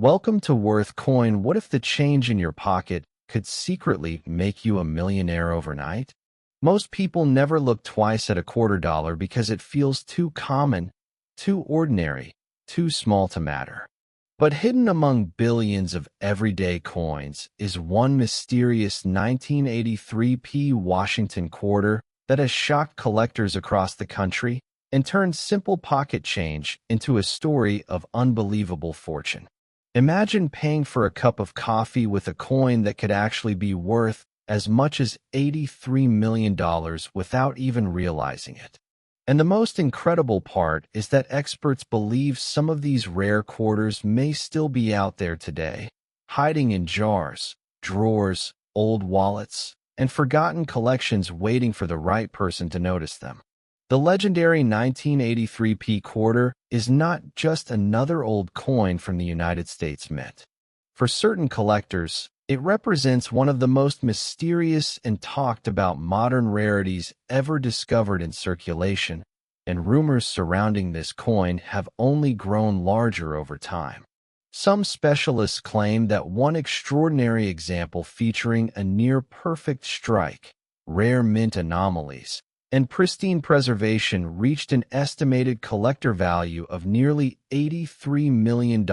Welcome to Worth Coin. What if the change in your pocket could secretly make you a millionaire overnight? Most people never look twice at a quarter dollar because it feels too common, too ordinary, too small to matter. But hidden among billions of everyday coins is one mysterious 1983 Washington quarter that has shocked collectors across the country and turned simple pocket change into a story of unbelievable fortune. Imagine paying for a cup of coffee with a coin that could actually be worth as much as $83 million without even realizing it. And the most incredible part is that experts believe some of these rare quarters may still be out there today, hiding in jars, drawers, old wallets, and forgotten collections waiting for the right person to notice them. The legendary 1983 quarter is not just another old coin from the United States Mint. For certain collectors, it represents one of the most mysterious and talked about modern rarities ever discovered in circulation, and rumors surrounding this coin have only grown larger over time. Some specialists claim that one extraordinary example featuring a near-perfect strike, rare mint anomalies, and pristine preservation reached an estimated collector value of nearly $83 million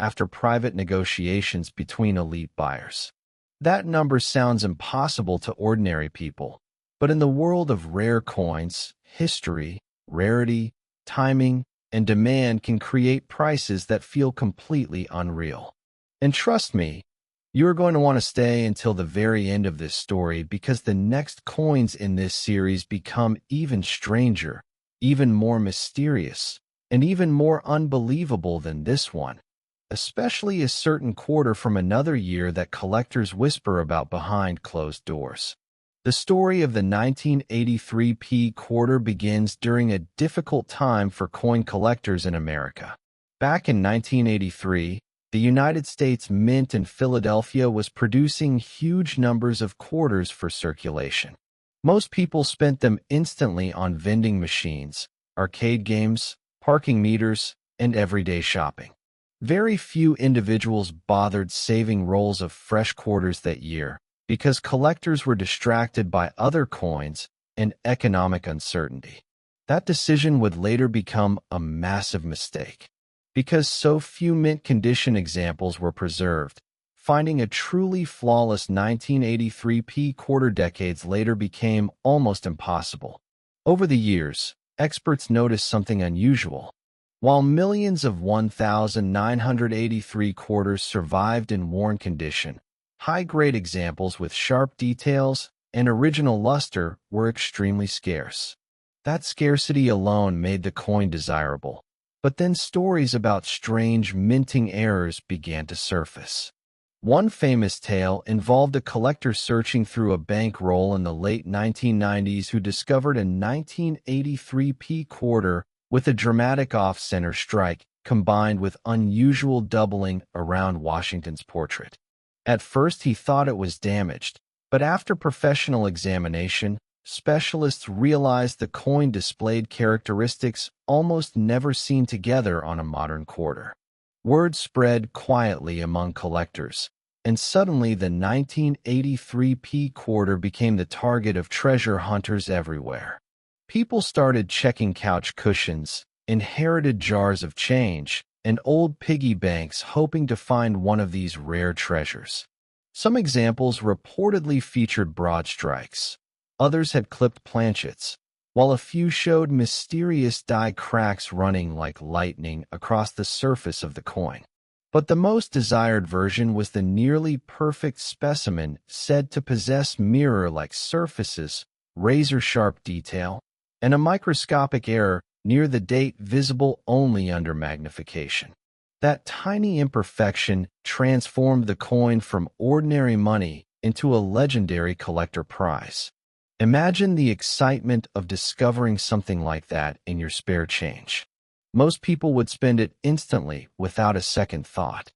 after private negotiations between elite buyers. That number sounds impossible to ordinary people, but in the world of rare coins, history, rarity, timing, and demand can create prices that feel completely unreal. And trust me, you are going to want to stay until the very end of this story because the next coins in this series become even stranger, even more mysterious, and even more unbelievable than this one, especially a certain quarter from another year that collectors whisper about behind closed doors. The story of the 1983 quarter begins during a difficult time for coin collectors in America. Back in 1983, the United States Mint in Philadelphia was producing huge numbers of quarters for circulation. Most people spent them instantly on vending machines, arcade games, parking meters, and everyday shopping. Very few individuals bothered saving rolls of fresh quarters that year because collectors were distracted by other coins and economic uncertainty. That decision would later become a massive mistake. Because so few mint condition examples were preserved, finding a truly flawless 1983 quarter decades later became almost impossible. Over the years, experts noticed something unusual. While millions of 1983 quarters survived in worn condition, high-grade examples with sharp details and original luster were extremely scarce. That scarcity alone made the coin desirable. But then stories about strange minting errors began to surface. One famous tale involved a collector searching through a bankroll in the late 1990s who discovered a 1983 quarter with a dramatic off-center strike combined with unusual doubling around Washington's portrait. At first he thought it was damaged, but after professional examination, specialists realized the coin displayed characteristics almost never seen together on a modern quarter. Word spread quietly among collectors, and suddenly the 1983 quarter became the target of treasure hunters everywhere. People started checking couch cushions, inherited jars of change, and old piggy banks hoping to find one of these rare treasures. Some examples reportedly featured broad strikes. Others had clipped planchets, while a few showed mysterious die cracks running like lightning across the surface of the coin. But the most desired version was the nearly perfect specimen said to possess mirror-like surfaces, razor-sharp detail, and a microscopic error near the date visible only under magnification. That tiny imperfection transformed the coin from ordinary money into a legendary collector prize. Imagine the excitement of discovering something like that in your spare change. Most people would spend it instantly without a second thought.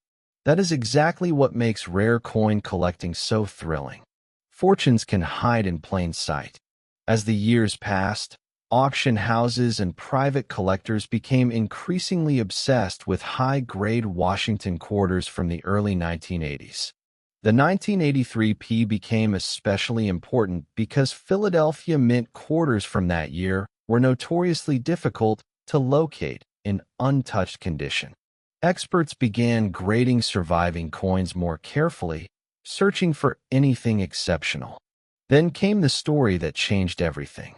That is exactly what makes rare coin collecting so thrilling. Fortunes can hide in plain sight. As the years passed, auction houses and private collectors became increasingly obsessed with high-grade Washington quarters from the early 1980s. The 1983 P became especially important because Philadelphia Mint quarters from that year were notoriously difficult to locate in untouched condition. Experts began grading surviving coins more carefully, searching for anything exceptional. Then came the story that changed everything.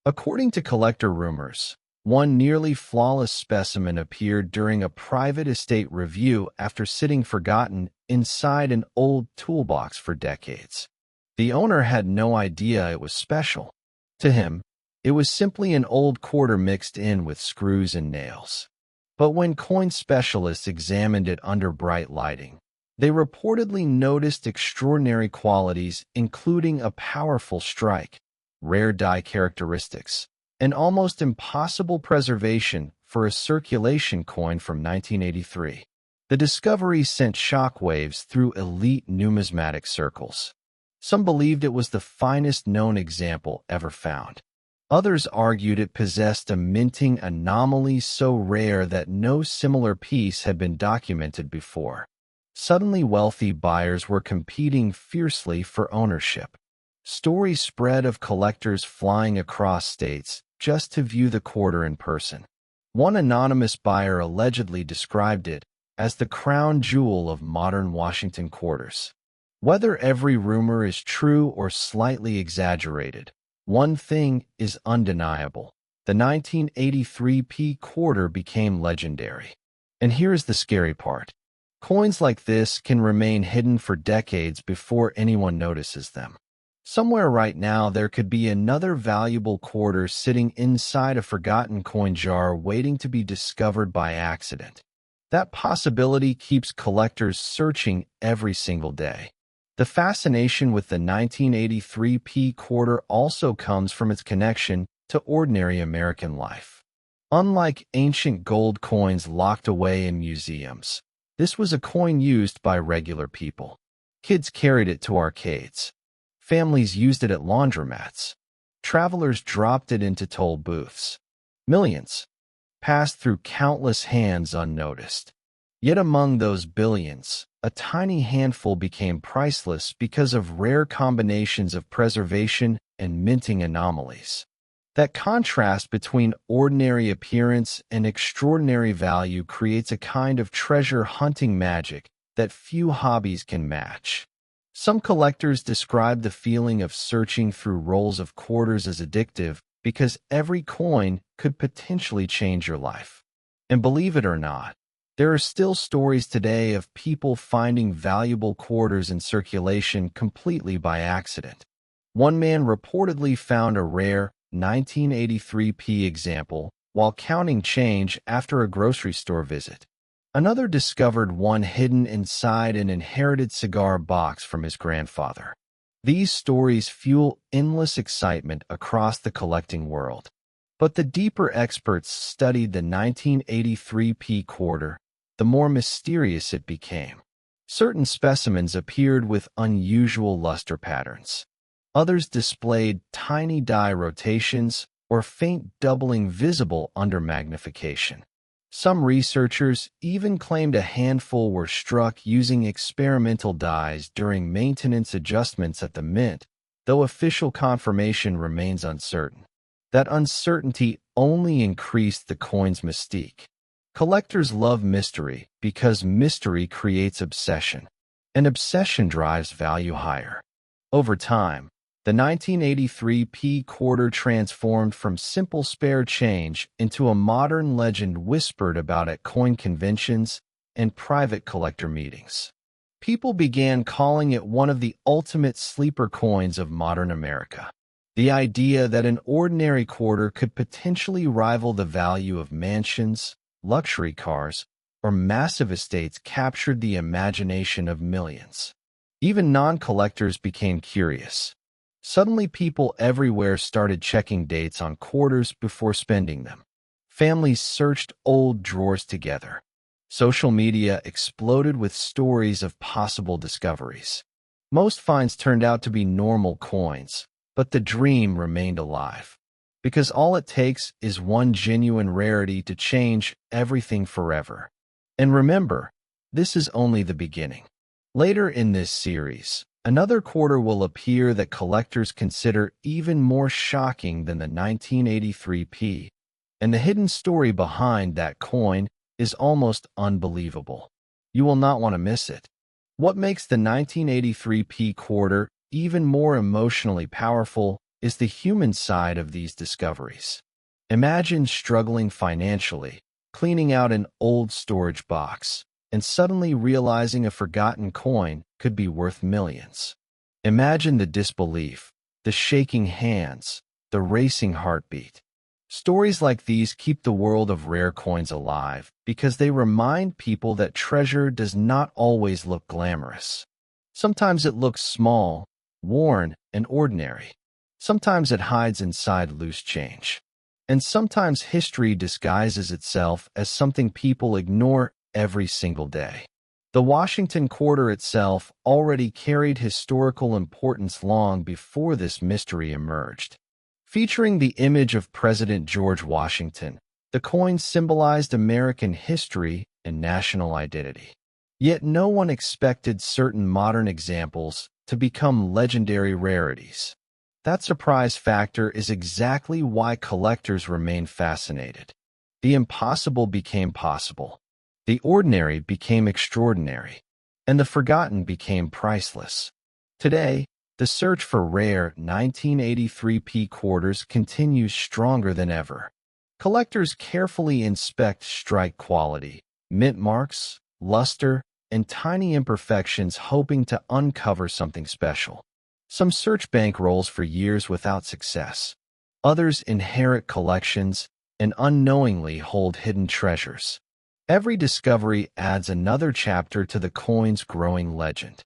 According to collector rumors, one nearly flawless specimen appeared during a private estate review after sitting forgotten inside an old toolbox for decades. The owner had no idea it was special. To him, it was simply an old quarter mixed in with screws and nails. But when coin specialists examined it under bright lighting, they reportedly noticed extraordinary qualities, including a powerful strike, rare die characteristics, and almost impossible preservation for a circulation coin from 1983. The discovery sent shockwaves through elite numismatic circles. Some believed it was the finest known example ever found. Others argued it possessed a minting anomaly so rare that no similar piece had been documented before. Suddenly, wealthy buyers were competing fiercely for ownership. Stories spread of collectors flying across states just to view the quarter in person. One anonymous buyer allegedly described it as the crown jewel of modern Washington quarters. Whether every rumor is true or slightly exaggerated, one thing is undeniable. The 1983 P quarter became legendary. And here's the scary part. Coins like this can remain hidden for decades before anyone notices them. Somewhere right now there could be another valuable quarter sitting inside a forgotten coin jar waiting to be discovered by accident. That possibility keeps collectors searching every single day. The fascination with the 1983 P quarter also comes from its connection to ordinary American life. Unlike ancient gold coins locked away in museums, this was a coin used by regular people. Kids carried it to arcades. Families used it at laundromats. Travelers dropped it into toll booths. Millions passed through countless hands unnoticed. Yet among those billions, a tiny handful became priceless because of rare combinations of preservation and minting anomalies. That contrast between ordinary appearance and extraordinary value creates a kind of treasure hunting magic that few hobbies can match. Some collectors describe the feeling of searching through rolls of quarters as addictive because every coin could potentially change your life. And believe it or not, there are still stories today of people finding valuable quarters in circulation completely by accident. One man reportedly found a rare 1983 P example while counting change after a grocery store visit. Another discovered one hidden inside an inherited cigar box from his grandfather. These stories fuel endless excitement across the collecting world. But the deeper experts studied the 1983 P quarter, the more mysterious it became. Certain specimens appeared with unusual luster patterns. Others displayed tiny die rotations or faint doubling visible under magnification. Some researchers even claimed a handful were struck using experimental dies during maintenance adjustments at the Mint, though official confirmation remains uncertain. That uncertainty only increased the coin's mystique. Collectors love mystery because mystery creates obsession, and obsession drives value higher. Over time, the 1983 P quarter transformed from simple spare change into a modern legend whispered about at coin conventions and private collector meetings. People began calling it one of the ultimate sleeper coins of modern America. The idea that an ordinary quarter could potentially rival the value of mansions, luxury cars, or massive estates captured the imagination of millions. Even non-collectors became curious. Suddenly, people everywhere started checking dates on quarters before spending them. Families searched old drawers together. Social media exploded with stories of possible discoveries. Most finds turned out to be normal coins, but the dream remained alive. because all it takes is one genuine rarity to change everything forever. And remember, this is only the beginning. Later in this series, another quarter will appear that collectors consider even more shocking than the 1983p, and the hidden story behind that coin is almost unbelievable. You will not want to miss it. What makes the 1983p quarter even more emotionally powerful is the human side of these discoveries. Imagine struggling financially, cleaning out an old storage box, and suddenly realizing a forgotten coin could be worth millions. Imagine the disbelief, the shaking hands, the racing heartbeat. Stories like these keep the world of rare coins alive because they remind people that treasure does not always look glamorous. Sometimes it looks small, worn, and ordinary. Sometimes it hides inside loose change. And sometimes history disguises itself as something people ignore every single day. The Washington quarter itself already carried historical importance long before this mystery emerged. Featuring the image of President George Washington, the coin symbolized American history and national identity. Yet no one expected certain modern examples to become legendary rarities. That surprise factor is exactly why collectors remain fascinated. The impossible became possible. The ordinary became extraordinary, and the forgotten became priceless. Today, the search for rare 1983p quarters continues stronger than ever. Collectors carefully inspect strike quality, mint marks, luster, and tiny imperfections hoping to uncover something special. Some search bankrolls for years without success. Others inherit collections and unknowingly hold hidden treasures. Every discovery adds another chapter to the coin's growing legend.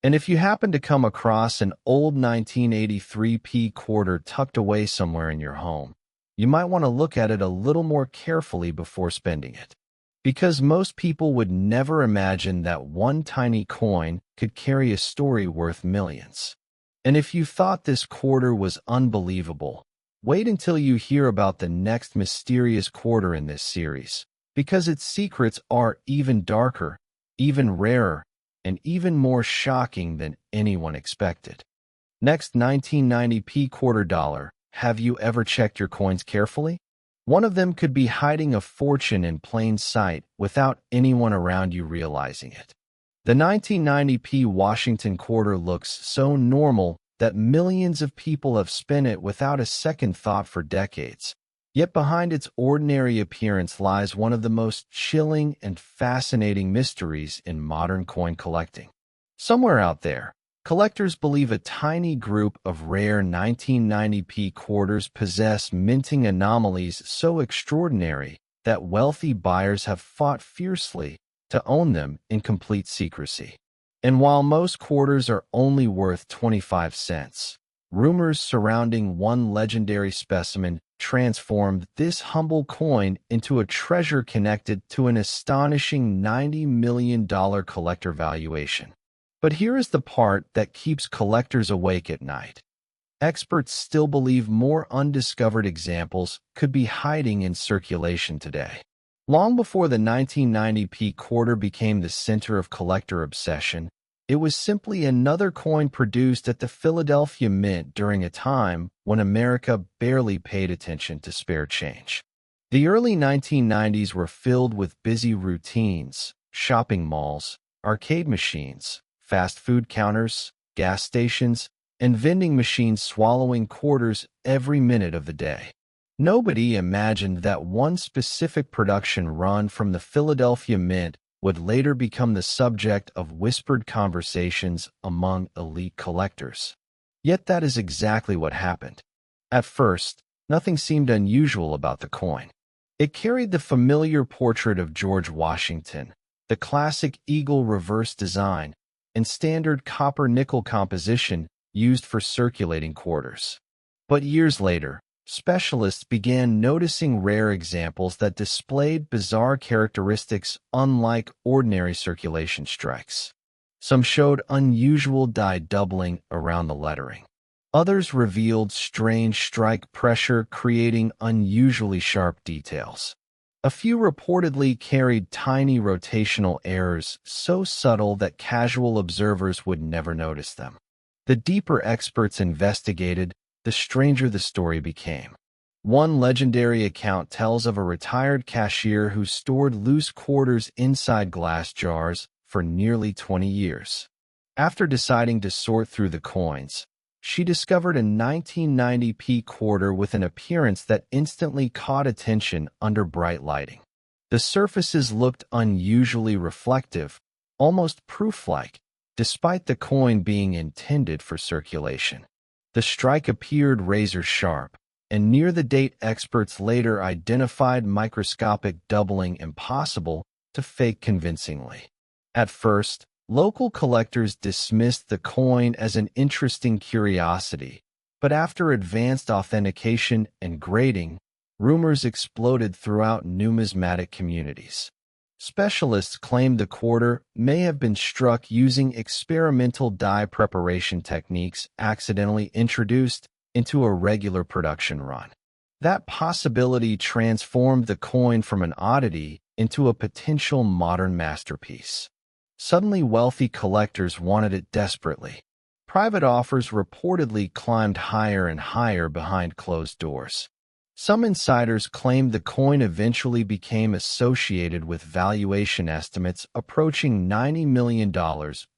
And if you happen to come across an old 1983p quarter tucked away somewhere in your home, you might want to look at it a little more carefully before spending it. Because most people would never imagine that one tiny coin could carry a story worth millions. And if you thought this quarter was unbelievable, wait until you hear about the next mysterious quarter in this series, because its secrets are even darker, even rarer, and even more shocking than anyone expected. Next, 1990p quarter dollar. Have you ever checked your coins carefully? One of them could be hiding a fortune in plain sight without anyone around you realizing it. The 1990p Washington quarter looks so normal that millions of people have spent it without a second thought for decades. Yet behind its ordinary appearance lies one of the most chilling and fascinating mysteries in modern coin collecting. Somewhere out there, collectors believe a tiny group of rare 1990p quarters possess minting anomalies so extraordinary that wealthy buyers have fought fiercely to own them in complete secrecy. And while most quarters are only worth 25 cents, rumors surrounding one legendary specimen transformed this humble coin into a treasure connected to an astonishing $90 million collector valuation. But here is the part that keeps collectors awake at night. Experts still believe more undiscovered examples could be hiding in circulation today. Long before the 1990p quarter became the center of collector obsession, it was simply another coin produced at the Philadelphia Mint during a time when America barely paid attention to spare change. The early 1990s were filled with busy routines, shopping malls, arcade machines, fast food counters, gas stations, and vending machines swallowing quarters every minute of the day. Nobody imagined that one specific production run from the Philadelphia Mint would later become the subject of whispered conversations among elite collectors. Yet that is exactly what happened. At first, nothing seemed unusual about the coin. It carried the familiar portrait of George Washington, the classic eagle reverse design, and standard copper-nickel composition used for circulating quarters. But years later, specialists began noticing rare examples that displayed bizarre characteristics unlike ordinary circulation strikes. Some showed unusual die doubling around the lettering. Others revealed strange strike pressure, creating unusually sharp details. A few reportedly carried tiny rotational errors so subtle that casual observers would never notice them. The deeper experts investigated, the stranger the story became. One legendary account tells of a retired cashier who stored loose quarters inside glass jars for nearly 20 years. After deciding to sort through the coins, she discovered a 1990p quarter with an appearance that instantly caught attention under bright lighting. The surfaces looked unusually reflective, almost proof-like, despite the coin being intended for circulation. The strike appeared razor-sharp, and near-the-date experts later identified microscopic doubling impossible to fake convincingly. At first, local collectors dismissed the coin as an interesting curiosity, but after advanced authentication and grading, rumors exploded throughout numismatic communities. Specialists claimed the quarter may have been struck using experimental die preparation techniques accidentally introduced into a regular production run. That possibility transformed the coin from an oddity into a potential modern masterpiece. Suddenly, wealthy collectors wanted it desperately. Private offers reportedly climbed higher and higher behind closed doors. Some insiders claimed the coin eventually became associated with valuation estimates approaching $90 million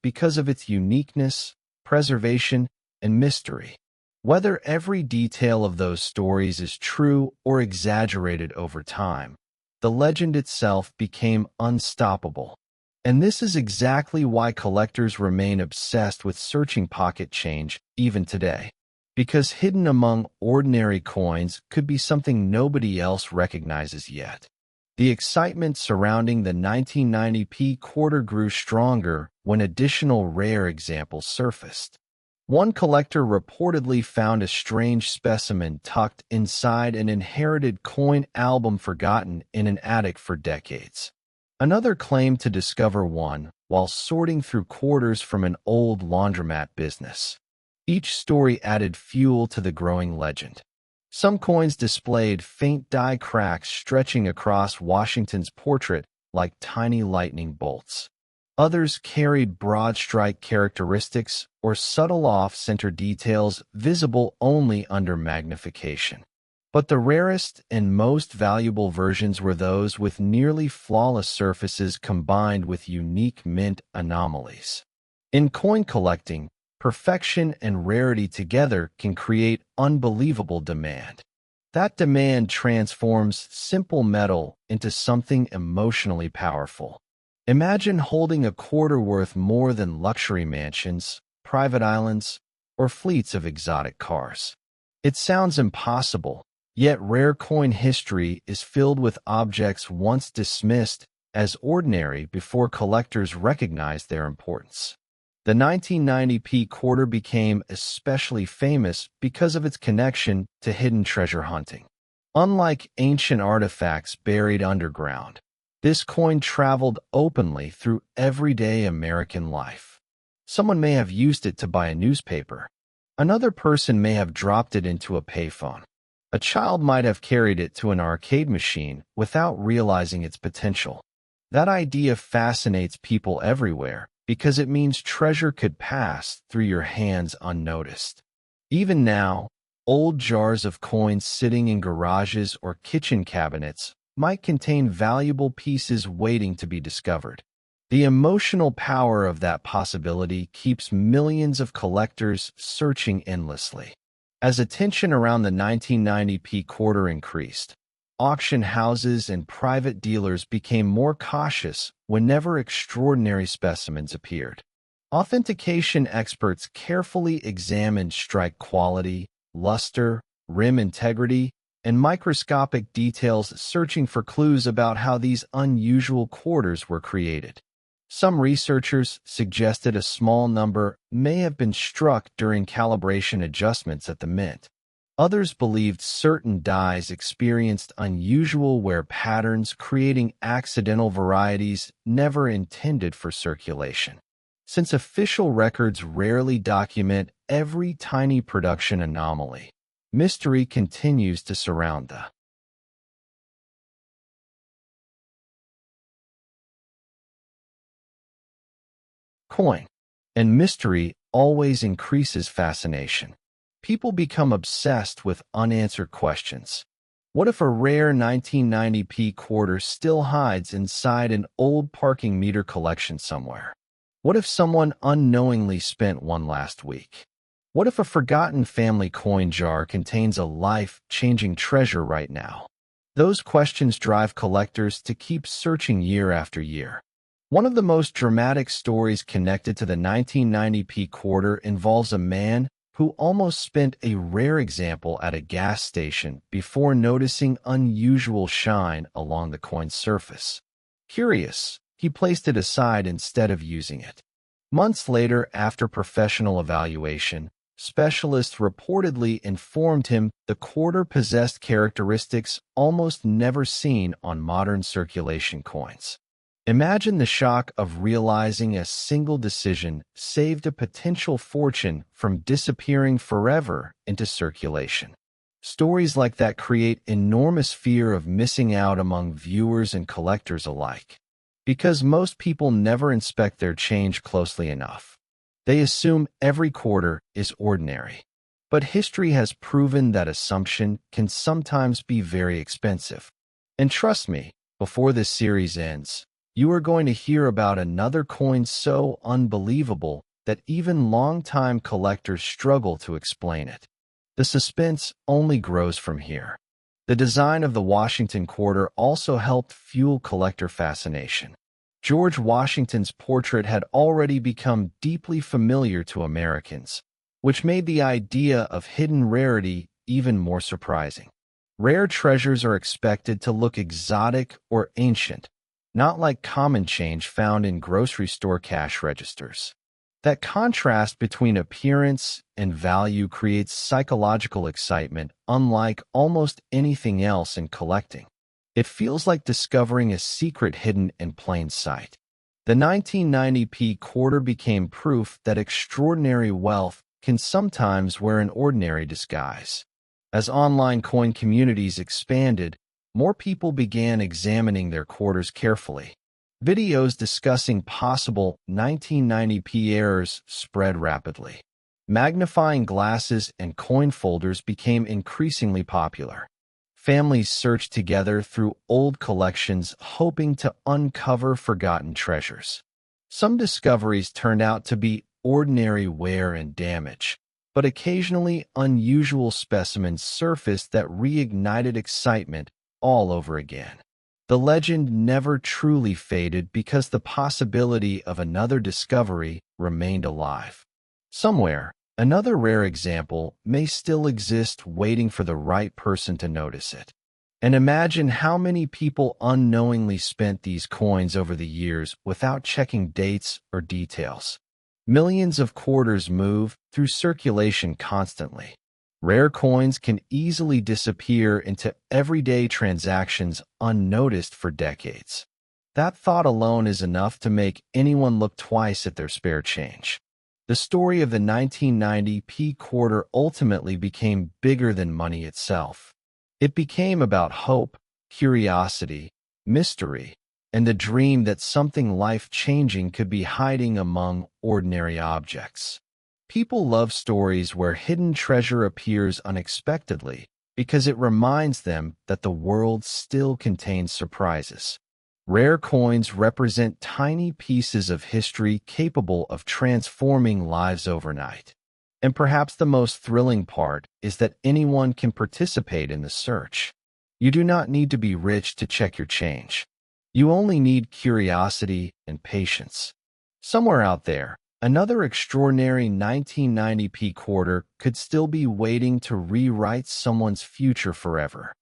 because of its uniqueness, preservation, and mystery. Whether every detail of those stories is true or exaggerated over time, the legend itself became unstoppable. And this is exactly why collectors remain obsessed with searching pocket change even today. Because hidden among ordinary coins could be something nobody else recognizes yet. The excitement surrounding the 1990p quarter grew stronger when additional rare examples surfaced. One collector reportedly found a strange specimen tucked inside an inherited coin album forgotten in an attic for decades. Another claimed to discover one while sorting through quarters from an old laundromat business. Each story added fuel to the growing legend. Some coins displayed faint die cracks stretching across Washington's portrait like tiny lightning bolts. Others carried broad strike characteristics or subtle off-center details visible only under magnification. But the rarest and most valuable versions were those with nearly flawless surfaces combined with unique mint anomalies. In coin collecting, perfection and rarity together can create unbelievable demand. That demand transforms simple metal into something emotionally powerful. Imagine holding a quarter worth more than luxury mansions, private islands, or fleets of exotic cars. It sounds impossible, yet rare coin history is filled with objects once dismissed as ordinary before collectors recognized their importance. The 1990p quarter became especially famous because of its connection to hidden treasure hunting. Unlike ancient artifacts buried underground, this coin traveled openly through everyday American life. Someone may have used it to buy a newspaper. Another person may have dropped it into a payphone. A child might have carried it to an arcade machine without realizing its potential. That idea fascinates people everywhere because it means treasure could pass through your hands unnoticed. Even now, old jars of coins sitting in garages or kitchen cabinets might contain valuable pieces waiting to be discovered. The emotional power of that possibility keeps millions of collectors searching endlessly. As attention around the 1990p quarter increased, auction houses and private dealers became more cautious whenever extraordinary specimens appeared. Authentication experts carefully examined strike quality, luster, rim integrity, and microscopic details, searching for clues about how these unusual quarters were created. Some researchers suggested a small number may have been struck during calibration adjustments at the mint. Others believed certain dies experienced unusual wear patterns, creating accidental varieties never intended for circulation. Since official records rarely document every tiny production anomaly, mystery continues to surround the coin, and mystery always increases fascination. People become obsessed with unanswered questions. What if a rare 1990p quarter still hides inside an old parking meter collection somewhere? What if someone unknowingly spent one last week? What if a forgotten family coin jar contains a life-changing treasure right now? Those questions drive collectors to keep searching year after year. One of the most dramatic stories connected to the 1990p quarter involves a man who almost spent a rare example at a gas station before noticing unusual shine along the coin's surface. Curious, he placed it aside instead of using it. Months later, after professional evaluation, specialists reportedly informed him the quarter possessed characteristics almost never seen on modern circulation coins. Imagine the shock of realizing a single decision saved a potential fortune from disappearing forever into circulation. Stories like that create enormous fear of missing out among viewers and collectors alike. Because most people never inspect their change closely enough. They assume every quarter is ordinary. But history has proven that assumption can sometimes be very expensive. And trust me, before this series ends, you are going to hear about another coin so unbelievable that even longtime collectors struggle to explain it. The suspense only grows from here. The design of the Washington quarter also helped fuel collector fascination. George Washington's portrait had already become deeply familiar to Americans, which made the idea of hidden rarity even more surprising. Rare treasures are expected to look exotic or ancient, not like common change found in grocery store cash registers. That contrast between appearance and value creates psychological excitement unlike almost anything else in collecting. It feels like discovering a secret hidden in plain sight. The 1990p quarter became proof that extraordinary wealth can sometimes wear an ordinary disguise. As online coin communities expanded, more people began examining their quarters carefully. Videos discussing possible 1990p errors spread rapidly. Magnifying glasses and coin folders became increasingly popular. Families searched together through old collections hoping to uncover forgotten treasures. Some discoveries turned out to be ordinary wear and damage, but occasionally unusual specimens surfaced that reignited excitement all over again. The legend never truly faded because the possibility of another discovery remained alive. Somewhere, another rare example may still exist waiting for the right person to notice it. And imagine how many people unknowingly spent these coins over the years without checking dates or details. Millions of quarters move through circulation constantly. Rare coins can easily disappear into everyday transactions unnoticed for decades. That thought alone is enough to make anyone look twice at their spare change. The story of the 1990p quarter ultimately became bigger than money itself. It became about hope, curiosity, mystery, and the dream that something life-changing could be hiding among ordinary objects. People love stories where hidden treasure appears unexpectedly because it reminds them that the world still contains surprises. Rare coins represent tiny pieces of history capable of transforming lives overnight. And perhaps the most thrilling part is that anyone can participate in the search. You do not need to be rich to check your change. You only need curiosity and patience. Somewhere out there, another extraordinary 1990p quarter could still be waiting to rewrite someone's future forever.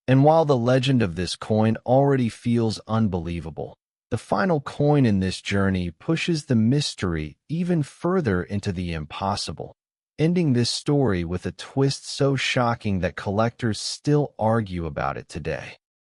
And while the legend of this coin already feels unbelievable, the final coin in this journey pushes the mystery even further into the impossible, ending this story with a twist so shocking that collectors still argue about it today.